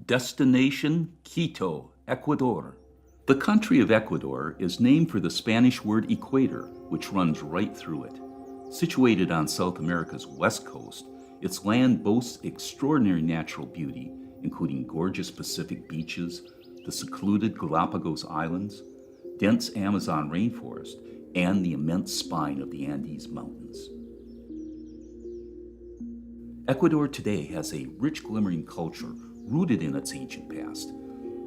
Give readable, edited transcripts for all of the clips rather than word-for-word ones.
Destination Quito, Ecuador. The country of Ecuador is named for the Spanish word equator, which runs right through it. Situated on South America's west coast, its land boasts extraordinary natural beauty, including gorgeous Pacific beaches, the secluded Galapagos Islands, dense Amazon rainforest, and the immense spine of the Andes Mountains. Ecuador today has a rich, glimmering culture rooted in its ancient past.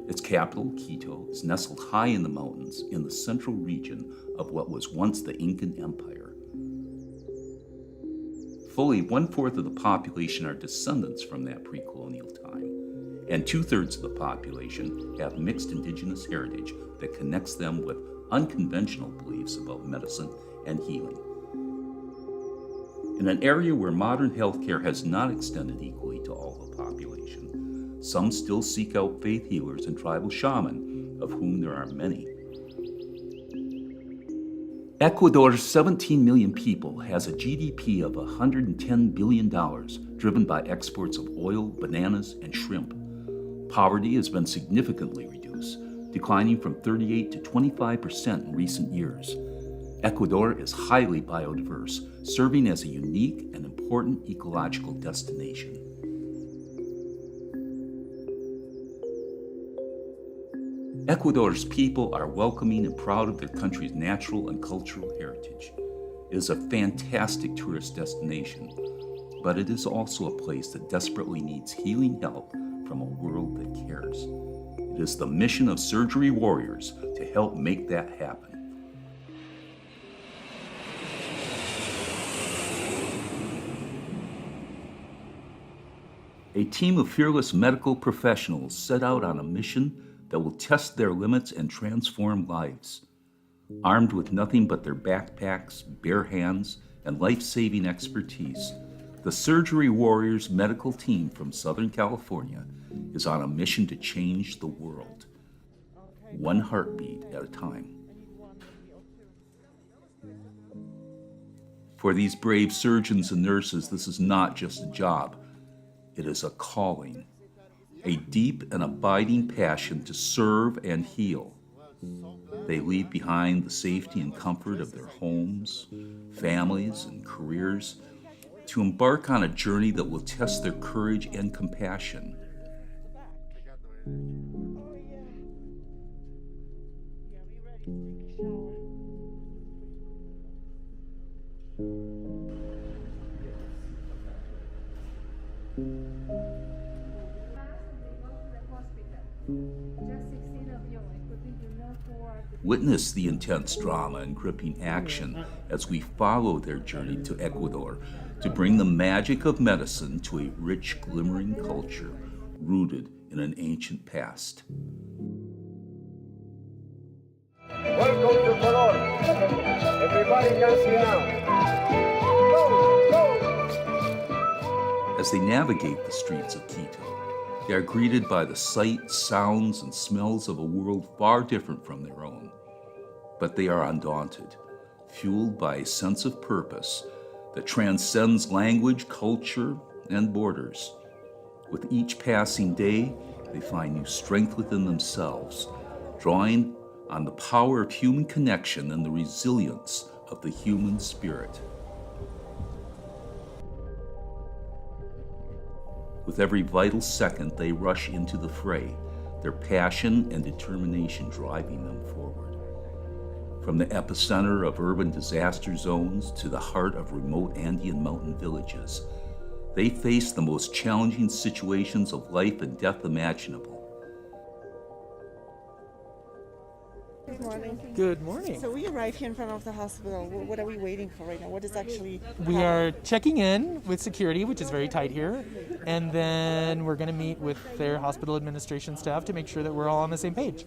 Its capital, Quito, is nestled high in the mountains in the central region of what was once the Incan Empire. Fully 1/4 of the population are descendants from that pre-colonial time, and 2/3 of the population have mixed indigenous heritage that connects them with unconventional beliefs about medicine and healing. In an area where modern healthcare has not extended equally to all the population, some still seek out faith healers and tribal shaman, of whom there are many. Ecuador's 17 million people has a GDP of $110 billion, driven by exports of oil, bananas, and shrimp. Poverty has been significantly reduced, declining from 38% to 25% in recent years. Ecuador is highly biodiverse, serving as a unique and important ecological destination. Ecuador's people are welcoming and proud of their country's natural and cultural heritage. It is a fantastic tourist destination, but it is also a place that desperately needs healing help from a world that cares. It is the mission of Surgery Warriors to help make that happen. A team of fearless medical professionals set out on a mission that will test their limits and transform lives. Armed with nothing but their backpacks, bare hands, and life-saving expertise, the Surgery Warriors medical team from Southern California is on a mission to change the world, one heartbeat at a time. For these brave surgeons and nurses, this is not just a job. It is a calling, a deep and abiding passion to serve and heal. They leave behind the safety and comfort of their homes, families, and careers to embark on a journey that will test their courage and compassion. Witness the intense drama and gripping action as we follow their journey to Ecuador to bring the magic of medicine to a rich, glimmering culture rooted in an ancient past. Welcome to Color. Everybody can see now. Go, go. As they navigate the streets of Quito, they are greeted by the sights, sounds, and smells of a world far different from their own. But they are undaunted, fueled by a sense of purpose that transcends language, culture, and borders. With each passing day, they find new strength within themselves, drawing on the power of human connection and the resilience of the human spirit. With every vital second, they rush into the fray, their passion and determination driving them forward. From the epicenter of urban disaster zones to the heart of remote Andean mountain villages, they face the most challenging situations of life and death imaginable. Good morning. Good morning. So we arrived here in front of the hospital. What are we waiting for right now? What is actually We are checking in with security, which is very tight here, and then we're going to meet with their hospital administration staff to make sure that we're all on the same page.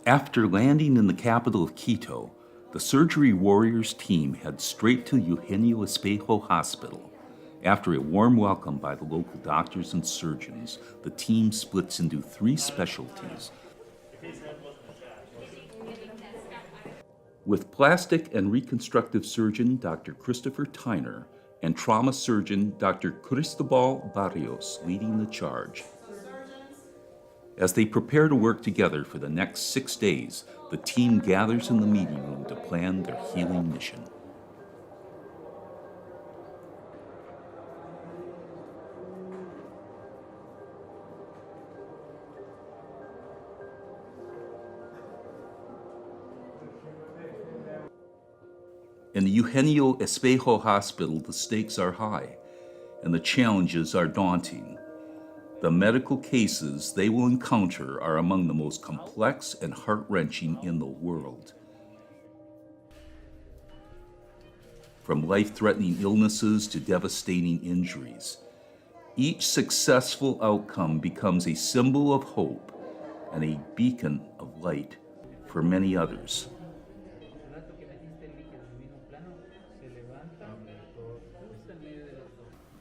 After landing in the capital of Quito, the Surgery Warriors team heads straight to Eugenio Espejo Hospital. After a warm welcome by the local doctors and surgeons, the team splits into 3 specialties. With plastic and reconstructive surgeon Dr. Christopher Tyner and trauma surgeon Dr. Cristobal Barrios leading the charge. As they prepare to work together for the next 6 days, the team gathers in the meeting room to plan their healing mission. In the Eugenio Espejo Hospital, the stakes are high and the challenges are daunting. The medical cases they will encounter are among the most complex and heart-wrenching in the world. From life-threatening illnesses to devastating injuries, each successful outcome becomes a symbol of hope and a beacon of light for many others.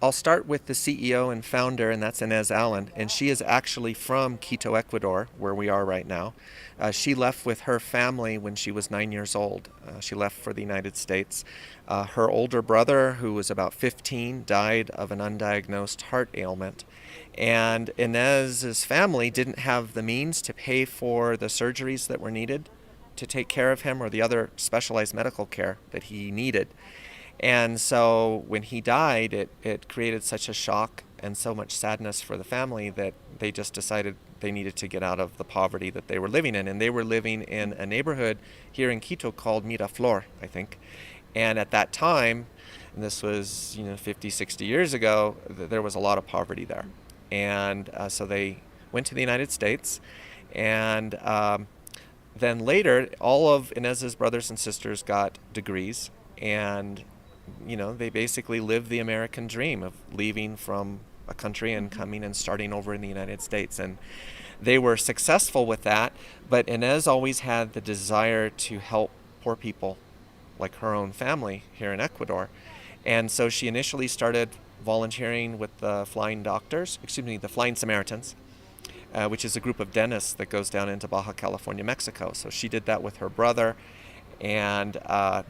I'll start with the CEO and founder, and that's Inez Allen, and she is actually from Quito, Ecuador, where we are right now. She left with her family when she was 9 years old. She left for the United States. Her older brother, who was about 15, died of an undiagnosed heart ailment. And Inez's family didn't have the means to pay for the surgeries that were needed to take care of him or the other specialized medical care that he needed. And so when he died, it created such a shock and so much sadness for the family that they just decided they needed to get out of the poverty that they were living in. And they were living in a neighborhood here in Quito called Miraflor, I think. And at that time, and this was 50, 60 years ago, there was a lot of poverty there. And so they went to the United States. And then later, all of Inez's brothers and sisters got degrees. And they basically lived the American dream of leaving from a country and coming and starting over in the United States. And they were successful with that, but Inez always had the desire to help poor people like her own family here in Ecuador. And so she initially started volunteering with the Flying Samaritans, which is a group of dentists that goes down into Baja California, Mexico. So she did that with her brother. And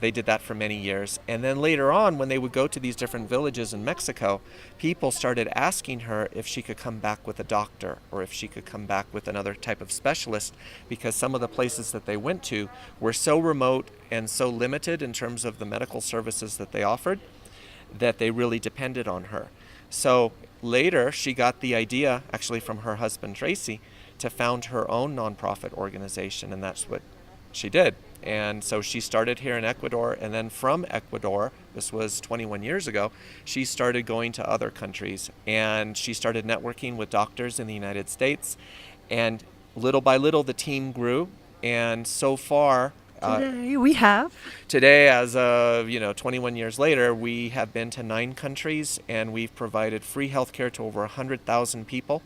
they did that for many years. And then later on, when they would go to these different villages in Mexico, people started asking her if she could come back with a doctor or if she could come back with another type of specialist, because some of the places that they went to were so remote and so limited in terms of the medical services that they offered that they really depended on her. So later, she got the idea, actually from her husband, Tracy, to found her own nonprofit organization, and that's what she did. And so she started here in Ecuador, and then from Ecuador, this was 21 years ago, she started going to other countries, and she started networking with doctors in the United States, and little by little the team grew, and so far Today, as of 21 years later, we have been to 9 countries, and we've provided free healthcare to over 100,000 people,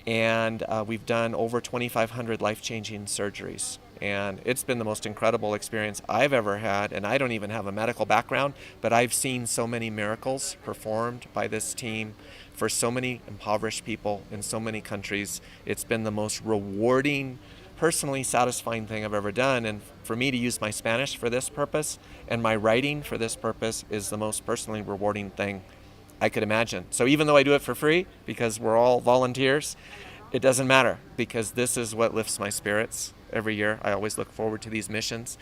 and we've done over 2,500 life-changing surgeries. And it's been the most incredible experience I've ever had, and I don't even have a medical background, but I've seen so many miracles performed by this team for so many impoverished people in so many countries. It's been the most rewarding, personally satisfying thing I've ever done, and for me to use my Spanish for this purpose and my writing for this purpose is the most personally rewarding thing I could imagine. So even though I do it for free, because we're all volunteers, it doesn't matter, because this is what lifts my spirits. Every year, I always look forward to these missions.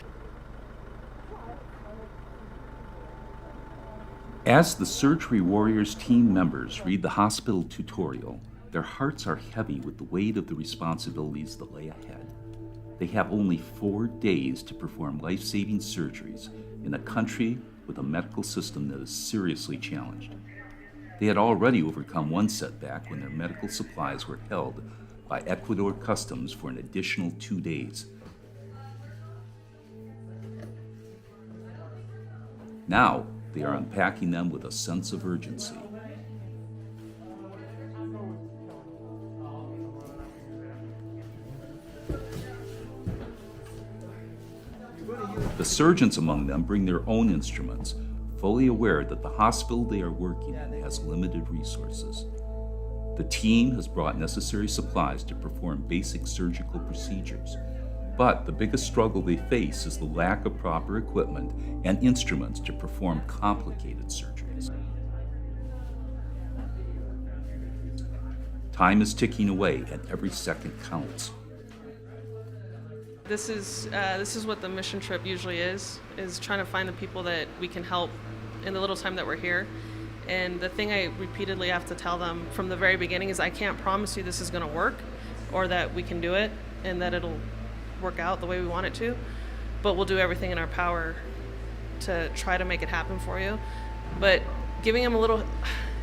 As the Surgery Warriors team members read the hospital tutorial, their hearts are heavy with the weight of the responsibilities that lay ahead. They have only 4 days to perform life-saving surgeries in a country with a medical system that is seriously challenged. They had already overcome one setback when their medical supplies were held by Ecuador Customs for an additional 2 days. Now, they are unpacking them with a sense of urgency. The surgeons among them bring their own instruments, fully aware that the hospital they are working in has limited resources. The team has brought necessary supplies to perform basic surgical procedures, But the biggest struggle they face is the lack of proper equipment and instruments to perform complicated surgeries. Time is ticking away and every second counts. This is what the mission trip usually is trying to find the people that we can help in the little time that we're here. And the thing I repeatedly have to tell them from the very beginning is I can't promise you this is going to work or that we can do it and that it'll work out the way we want it to, but we'll do everything in our power to try to make it happen for you. But giving them a little,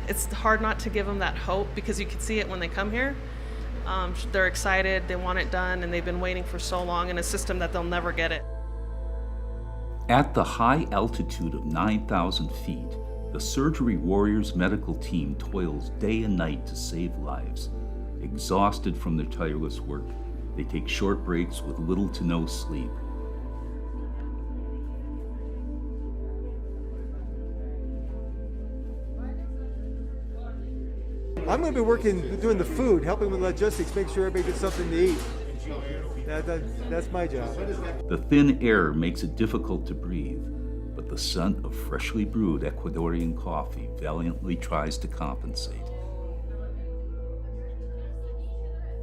it's hard not to give them that hope because you can see it when they come here. They're excited, they want it done, and they've been waiting for so long in a system that they'll never get it. At the high altitude of 9,000 feet, the Surgery Warriors medical team toils day and night to save lives. Exhausted from their tireless work, they take short breaks with little to no sleep. I'm going to be working, doing the food, helping with logistics, make sure everybody gets something to eat. That's my job. The thin air makes it difficult to breathe, but the scent of freshly brewed Ecuadorian coffee valiantly tries to compensate.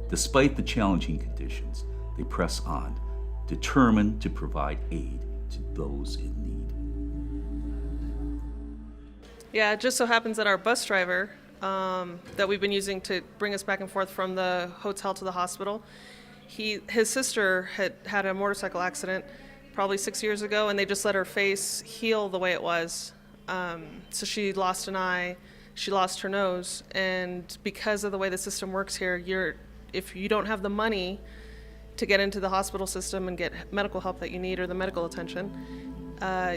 Despite the challenging conditions, they press on, determined to provide aid to those in need. Yeah, it just so happens that our bus driver that we've been using to bring us back and forth from the hotel to the hospital, his sister had a motorcycle accident probably 6 years ago, and they just let her face heal the way it was. So she lost an eye, she lost her nose, and because of the way the system works here, if you don't have the money to get into the hospital system and get medical help that you need or the medical attention,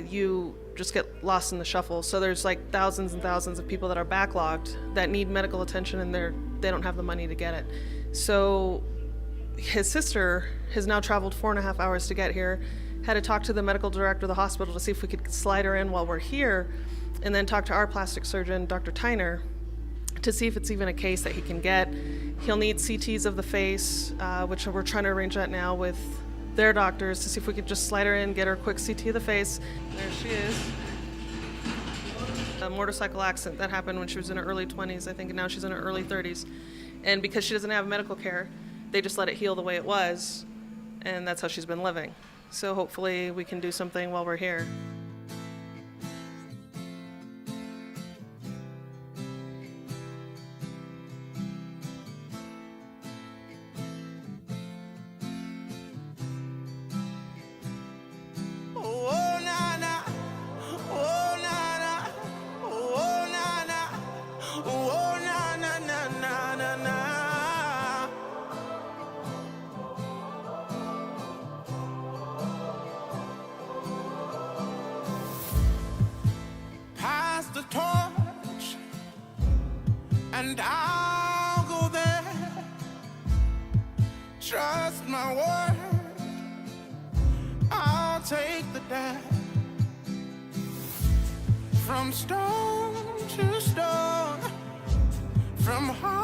you just get lost in the shuffle. So there's like thousands and thousands of people that are backlogged that need medical attention and they don't have the money to get it. So his sister has now traveled 4.5 hours to get here, had to talk to the medical director of the hospital to see if we could slide her in while we're here, and then talk to our plastic surgeon, Dr. Tyner, to see if it's even a case that he can get. He'll need CTs of the face, which we're trying to arrange that now with their doctors to see if we could just slide her in, get her a quick CT of the face. There she is. A motorcycle accident that happened when she was in her early 20s, I think, and now she's in her early 30s. And because she doesn't have medical care, they just let it heal the way it was, and that's how she's been living. So hopefully we can do something while we're here. The torch, and I'll go there. Trust my word, I'll take the dash. From stone to stone, from heart